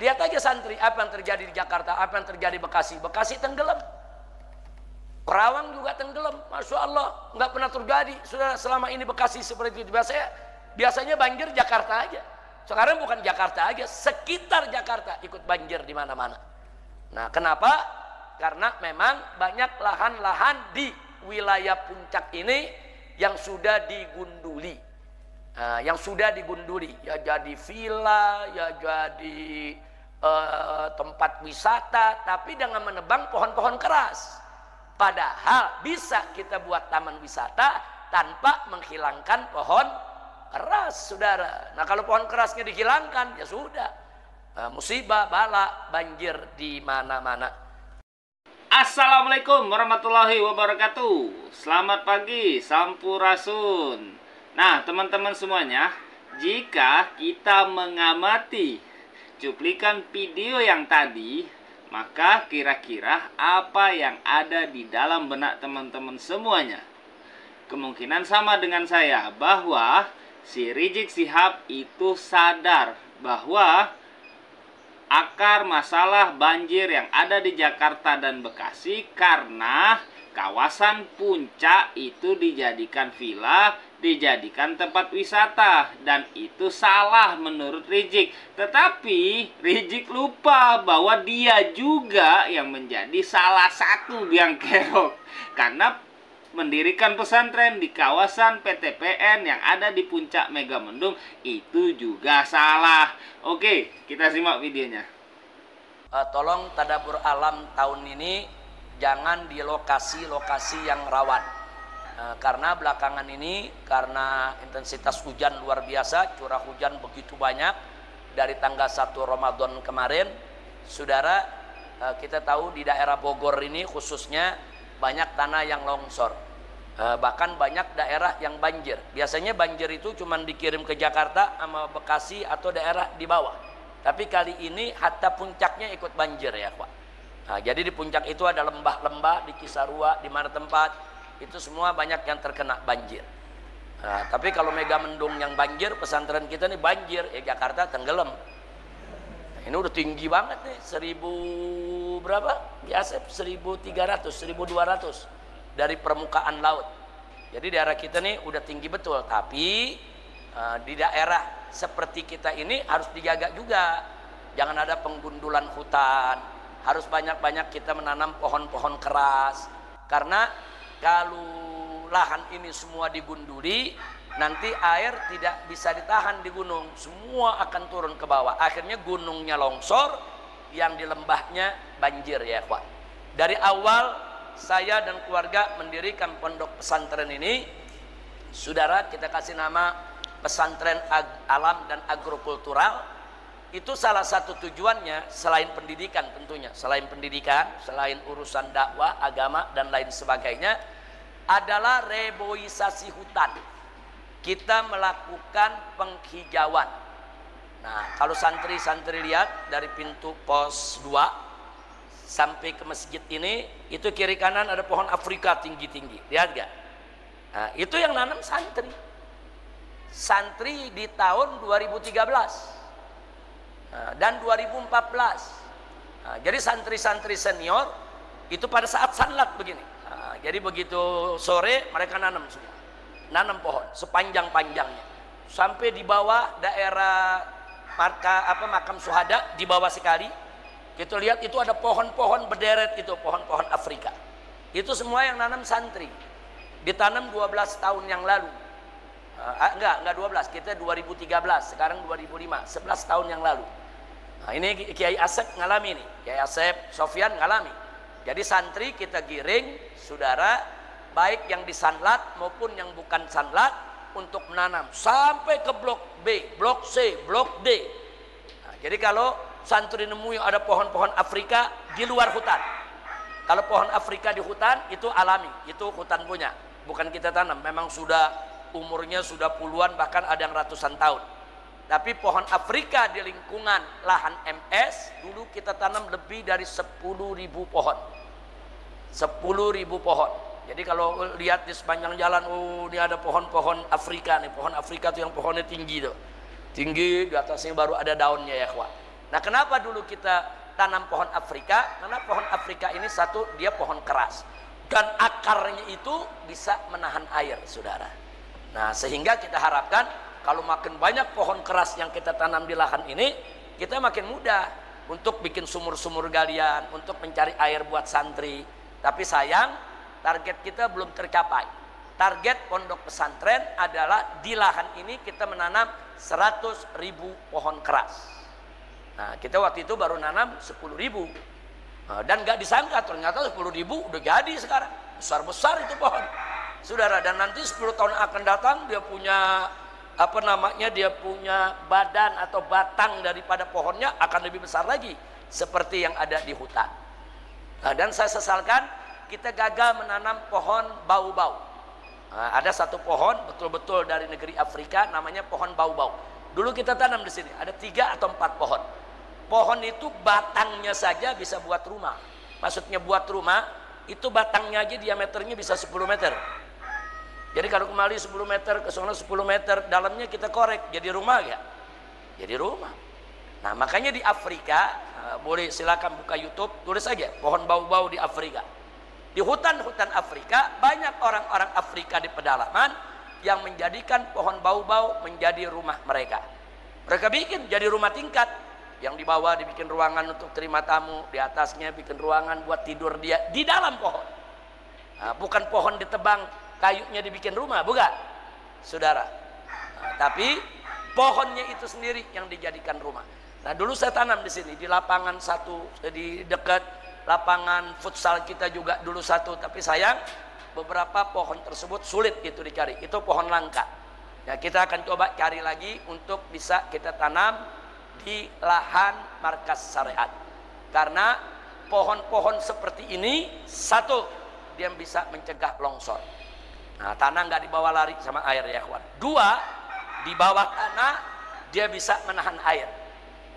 Lihat aja santri, apa yang terjadi di Jakarta, apa yang terjadi di Bekasi. Bekasi tenggelam. Kerawang juga tenggelam. Masya Allah, nggak pernah terjadi. Sudah selama ini Bekasi seperti itu. Biasanya banjir Jakarta aja. Sekarang bukan Jakarta aja, sekitar Jakarta ikut banjir di mana-mana. Nah, kenapa? Karena memang banyak lahan-lahan di wilayah puncak ini yang sudah digunduli. Yang sudah digunduli, ya jadi villa, ya jadi tempat wisata, tapi dengan menebang pohon-pohon keras. Padahal bisa kita buat taman wisata tanpa menghilangkan pohon keras, saudara. Nah, kalau pohon kerasnya dihilangkan, ya sudah, musibah, bala, banjir di mana-mana. Assalamualaikum warahmatullahi wabarakatuh. Selamat pagi, sampurasun. Nah, teman-teman semuanya, jika kita mengamati cuplikan video yang tadi, maka kira-kira apa yang ada di dalam benak teman-teman semuanya? Kemungkinan sama dengan saya, bahwa si Rizik Syihab itu sadar bahwa akar masalah banjir yang ada di Jakarta dan Bekasi karena kawasan puncak itu dijadikan villa, dijadikan tempat wisata, dan itu salah menurut Rizik. Tetapi Rizik lupa bahwa dia juga yang menjadi salah satu biang kerok karena mendirikan pesantren di kawasan PTPN yang ada di puncak Megamendung. Itu juga salah. Oke, kita simak videonya. Tolong tadabbur alam tahun ini jangan di lokasi-lokasi yang rawan. Karena belakangan ini, karena intensitas hujan luar biasa, curah hujan begitu banyak dari tanggal 1 Ramadan kemarin, saudara, kita tahu di daerah Bogor ini khususnya banyak tanah yang longsor. Bahkan banyak daerah yang banjir. Biasanya banjir itu cuma dikirim ke Jakarta sama Bekasi atau daerah di bawah. Tapi kali ini hatta puncaknya ikut banjir ya, Pak. Nah, jadi di puncak itu ada lembah-lembah di Cisarua, di mana tempat itu semua banyak yang terkena banjir. Nah, tapi kalau Megamendung yang banjir, pesantren kita nih banjir, ya Jakarta tenggelam. Nah, ini udah tinggi banget nih, 1000 berapa? Biasa 1300, 1200 dari permukaan laut. Jadi daerah kita nih udah tinggi betul, tapi di daerah seperti kita ini harus dijaga juga. Jangan ada penggundulan hutan. Harus banyak-banyak kita menanam pohon-pohon keras. Karena kalau lahan ini semua digunduli, nanti air tidak bisa ditahan di gunung. Semua akan turun ke bawah. Akhirnya gunungnya longsor, yang di lembahnya banjir ya, Pak. Dari awal saya dan keluarga mendirikan pondok pesantren ini, saudara, kita kasih nama pesantren alam dan agrokultural. Itu salah satu tujuannya selain pendidikan tentunya, selain pendidikan, selain urusan dakwah, agama dan lain sebagainya, adalah reboisasi hutan. Kita melakukan penghijauan. Nah, kalau santri-santri lihat dari pintu pos 2 sampai ke masjid ini, itu kiri kanan ada pohon Afrika tinggi-tinggi. Lihat gak? Nah, itu yang nanam santri. Santri di tahun 2013. Dan 2014. Nah, jadi santri-santri senior itu pada saat sanlat begini. Nah, jadi begitu sore mereka nanam semua, nanam pohon sepanjang-panjangnya sampai di bawah daerah makam syuhada, di bawah sekali kita lihat itu ada pohon-pohon berderet, itu pohon-pohon Afrika. Itu semua yang nanam santri, ditanam 12 tahun yang lalu. Enggak 12, kita 2013, sekarang 2005, 11 tahun yang lalu. Nah, ini Kiai Asep ngalami nih, Kiai Asep Sofyan ngalami. Jadi santri kita giring, saudara, baik yang disanlat maupun yang bukan sanlat, untuk menanam sampai ke blok B, blok C, blok D. Nah, jadi kalau santri nemu ada pohon-pohon Afrika di luar hutan. Kalau pohon Afrika di hutan itu alami, itu hutan punya, bukan kita tanam. Memang sudah umurnya sudah puluhan, bahkan ada yang ratusan tahun. Tapi pohon Afrika di lingkungan lahan MS dulu kita tanam lebih dari 10.000 pohon. 10.000 pohon. Jadi kalau lihat di sepanjang jalan, oh ini ada pohon-pohon Afrika nih. Pohon Afrika tuh yang pohonnya tinggi tuh. Tinggi, di atasnya baru ada daunnya ya, kawan. Nah, kenapa dulu kita tanam pohon Afrika? Karena pohon Afrika ini satu, dia pohon keras. Dan akarnya itu bisa menahan air, saudara. Nah, sehingga kita harapkan kalau makin banyak pohon keras yang kita tanam di lahan ini, kita makin mudah untuk bikin sumur-sumur galian, untuk mencari air buat santri. Tapi sayang, target kita belum tercapai. Target pondok pesantren adalah di lahan ini kita menanam 100.000 pohon keras. Nah, kita waktu itu baru nanam 10.000. Dan gak disangka ternyata 10.000 udah jadi sekarang. Besar-besar itu pohon, saudara. Dan nanti 10 tahun akan datang dia punya dia punya badan atau batang daripada pohonnya akan lebih besar lagi seperti yang ada di hutan. Dan saya sesalkan kita gagal menanam pohon bau-bau. Ada satu pohon betul-betul dari negeri Afrika, namanya pohon bau-bau. Dulu kita tanam di sini ada 3 atau 4 pohon. Pohon itu batangnya saja bisa buat rumah. Maksudnya buat rumah itu batangnya aja diameternya bisa 10 meter. Jadi kalau kembali 10 meter, ke sana 10 meter, dalamnya kita korek, jadi rumah ya? Jadi rumah. Nah, makanya di Afrika, boleh silakan buka YouTube, tulis saja pohon bau-bau di Afrika. Di hutan-hutan Afrika, banyak orang-orang Afrika di pedalaman yang menjadikan pohon bau-bau menjadi rumah mereka. Mereka bikin jadi rumah tingkat. Yang di bawah dibikin ruangan untuk terima tamu, di atasnya bikin ruangan buat tidur dia di dalam pohon. Nah, bukan pohon ditebang, kayunya dibikin rumah, bukan, saudara. Nah, tapi pohonnya itu sendiri yang dijadikan rumah. Nah, dulu saya tanam di sini di lapangan satu, di dekat lapangan futsal kita juga dulu satu. Tapi sayang beberapa pohon tersebut sulit itu dicari. Itu pohon langka. Ya, kita akan coba cari lagi untuk bisa kita tanam di lahan markas syariat. Karena pohon-pohon seperti ini, satu, dia bisa mencegah longsor. Nah, tanah nggak dibawa lari sama air ya kawan. 2, di bawah tanah dia bisa menahan air.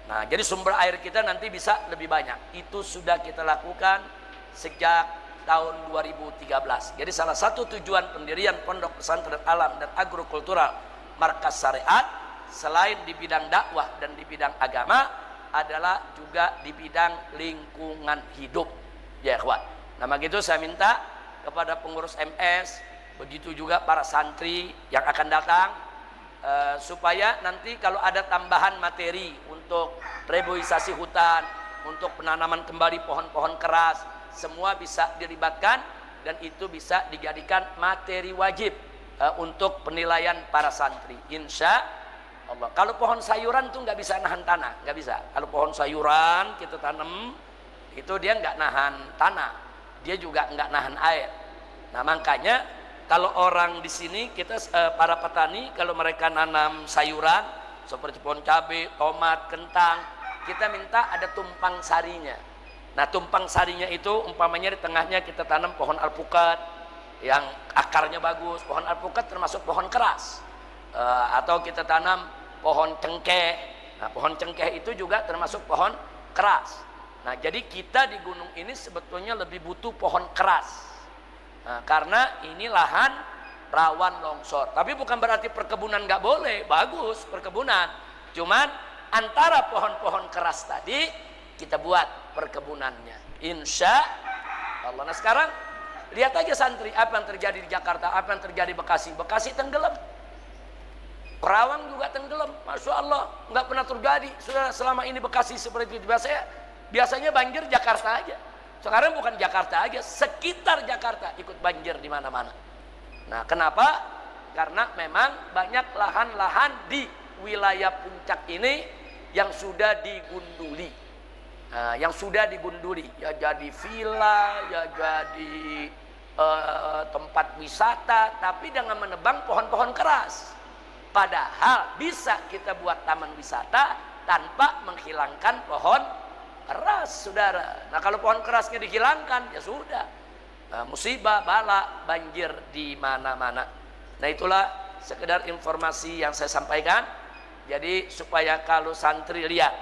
Nah, jadi sumber air kita nanti bisa lebih banyak. Itu sudah kita lakukan sejak tahun 2013. Jadi salah satu tujuan pendirian Pondok Pesantren Alam dan Agrokultural Markas Syariat selain di bidang dakwah dan di bidang agama adalah juga di bidang lingkungan hidup. Ya kawan. Nah, begitu saya minta kepada pengurus MS, begitu juga para santri yang akan datang, supaya nanti kalau ada tambahan materi untuk reboisasi hutan, untuk penanaman kembali pohon-pohon keras, semua bisa dilibatkan dan itu bisa dijadikan materi wajib untuk penilaian para santri, insya Allah. Kalau pohon sayuran tuh nggak bisa nahan tanah, nggak bisa. Kalau pohon sayuran kita tanam itu dia nggak nahan tanah, dia juga nggak nahan air. Nah, makanya kalau orang di sini kita para petani kalau mereka nanam sayuran seperti pohon cabai, tomat, kentang, kita minta ada tumpang sarinya. Nah, tumpang sarinya itu umpamanya di tengahnya kita tanam pohon alpukat yang akarnya bagus. Pohon alpukat termasuk pohon keras. Atau kita tanam pohon cengkeh. Nah, pohon cengkeh itu juga termasuk pohon keras. Nah, jadi kita di gunung ini sebetulnya lebih butuh pohon keras. Nah, karena ini lahan rawan longsor. Tapi bukan berarti perkebunan nggak boleh, bagus perkebunan. Cuman antara pohon-pohon keras tadi kita buat perkebunannya. Insya Allah. Nah, sekarang lihat aja santri apa yang terjadi di Jakarta, apa yang terjadi di Bekasi. Bekasi tenggelam. Perawang juga tenggelam, masya Allah, nggak pernah terjadi. Sudah selama ini Bekasi seperti itu. Biasanya banjir Jakarta aja. Sekarang bukan Jakarta aja, sekitar Jakarta ikut banjir di mana-mana. Nah, kenapa? Karena memang banyak lahan-lahan di wilayah puncak ini yang sudah digunduli. Nah, yang sudah digunduli, ya jadi villa, ya jadi tempat wisata, tapi dengan menebang pohon-pohon keras. Padahal bisa kita buat taman wisata tanpa menghilangkan pohon keras, saudara. Nah, kalau pohon kerasnya dihilangkan, ya sudah, musibah, bala, banjir di mana-mana. Nah, itulah sekedar informasi yang saya sampaikan. Jadi supaya kalau santri lihat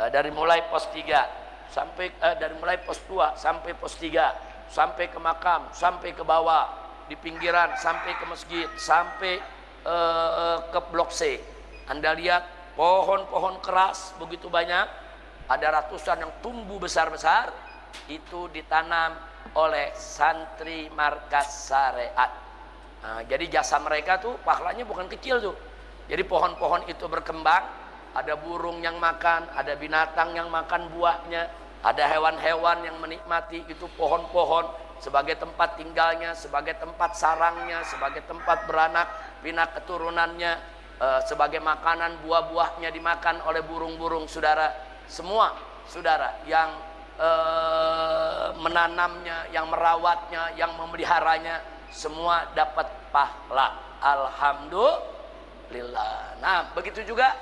dari mulai pos 3 sampai dari mulai pos 2 sampai pos 3 sampai ke makam, sampai ke bawah, di pinggiran, sampai ke masjid, sampai ke blok C. Anda lihat pohon-pohon keras begitu banyak, ada ratusan yang tumbuh besar-besar, itu ditanam oleh santri markas syariat. Nah, jadi jasa mereka tuh pahalanya bukan kecil tuh. Jadi pohon-pohon itu berkembang, ada burung yang makan, ada binatang yang makan buahnya, ada hewan-hewan yang menikmati itu pohon-pohon sebagai tempat tinggalnya, sebagai tempat sarangnya, sebagai tempat beranak pinak keturunannya, sebagai makanan buah-buahnya dimakan oleh burung-burung. Saudara, semua saudara yang menanamnya, yang merawatnya, yang memeliharanya, semua dapat pahala. Alhamdulillah. Nah, begitu juga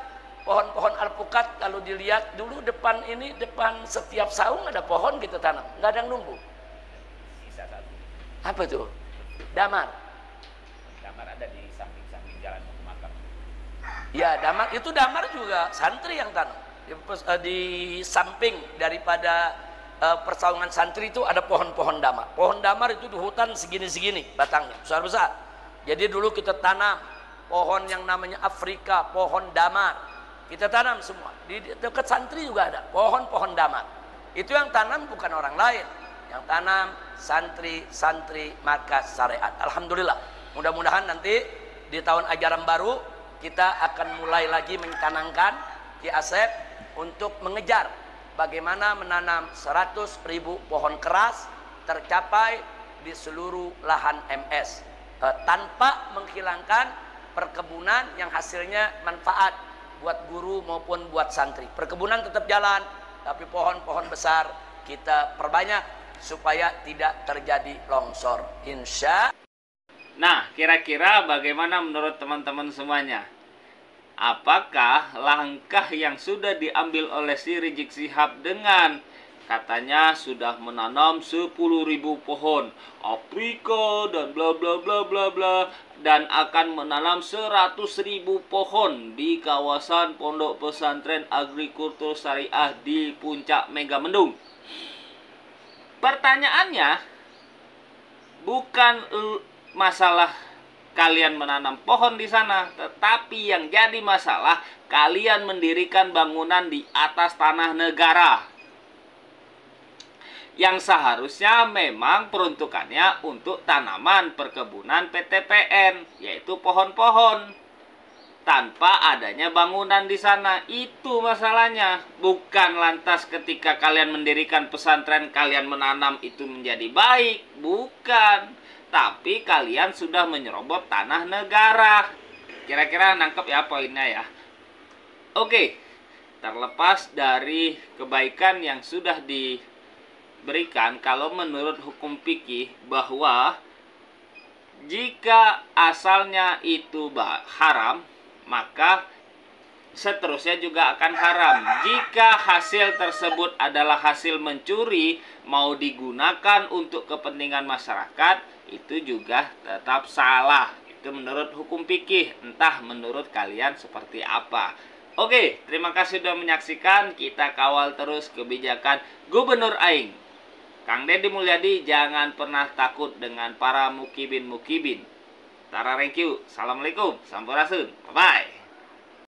pohon-pohon alpukat. Kalau dilihat dulu depan ini, depan setiap saung ada pohon kita tanam, nggak ada yang nunggu. Sisa satu. Apa tuh? Damar. Damar ada di samping-samping jalan mau ke makam. Ya, damar itu, damar juga santri yang tanam. Di samping daripada persaungan santri itu ada pohon-pohon damar. Pohon damar itu di hutan segini-segini batangnya, besar-besar. Jadi dulu kita tanam pohon yang namanya Afrika, pohon damar. Kita tanam semua. Di dekat santri juga ada pohon-pohon damar. Itu yang tanam bukan orang lain, yang tanam santri-santri markas syariat. Alhamdulillah. Mudah-mudahan nanti di tahun ajaran baru kita akan mulai lagi mencanangkan Ki Asep untuk mengejar bagaimana menanam 100.000 pohon keras tercapai di seluruh lahan MS tanpa menghilangkan perkebunan yang hasilnya manfaat buat guru maupun buat santri. Perkebunan tetap jalan, tapi pohon-pohon besar kita perbanyak supaya tidak terjadi longsor. Insya. Nah, kira-kira bagaimana menurut teman-teman semuanya? Apakah langkah yang sudah diambil oleh si Rizik Syihab dengan katanya sudah menanam 10.000 pohon Afrika dan bla bla bla bla bla, dan akan menanam 100.000 pohon di kawasan Pondok Pesantren Agrikultur Syariah di Puncak Megamendung? Pertanyaannya bukan masalah kalian menanam pohon di sana, tetapi yang jadi masalah kalian mendirikan bangunan di atas tanah negara yang seharusnya memang peruntukannya untuk tanaman perkebunan PTPN, yaitu pohon-pohon, tanpa adanya bangunan di sana. Itu masalahnya. Bukan lantas ketika kalian mendirikan pesantren kalian menanam itu menjadi baik, bukan. Tapi kalian sudah menyerobot tanah negara. Kira-kira nangkep ya poinnya ya. Oke, terlepas dari kebaikan yang sudah diberikan, kalau menurut hukum fikih bahwa jika asalnya itu haram, maka seterusnya juga akan haram. Jika hasil tersebut adalah hasil mencuri, mau digunakan untuk kepentingan masyarakat, itu juga tetap salah. Itu menurut hukum fikih, entah menurut kalian seperti apa. Oke, terima kasih sudah menyaksikan. Kita kawal terus kebijakan Gubernur Aing, Kang Deddy Mulyadi. Jangan pernah takut dengan para mukibin-mukibin. Tara, thank you. Assalamualaikum. Sampurasun. Bye-bye.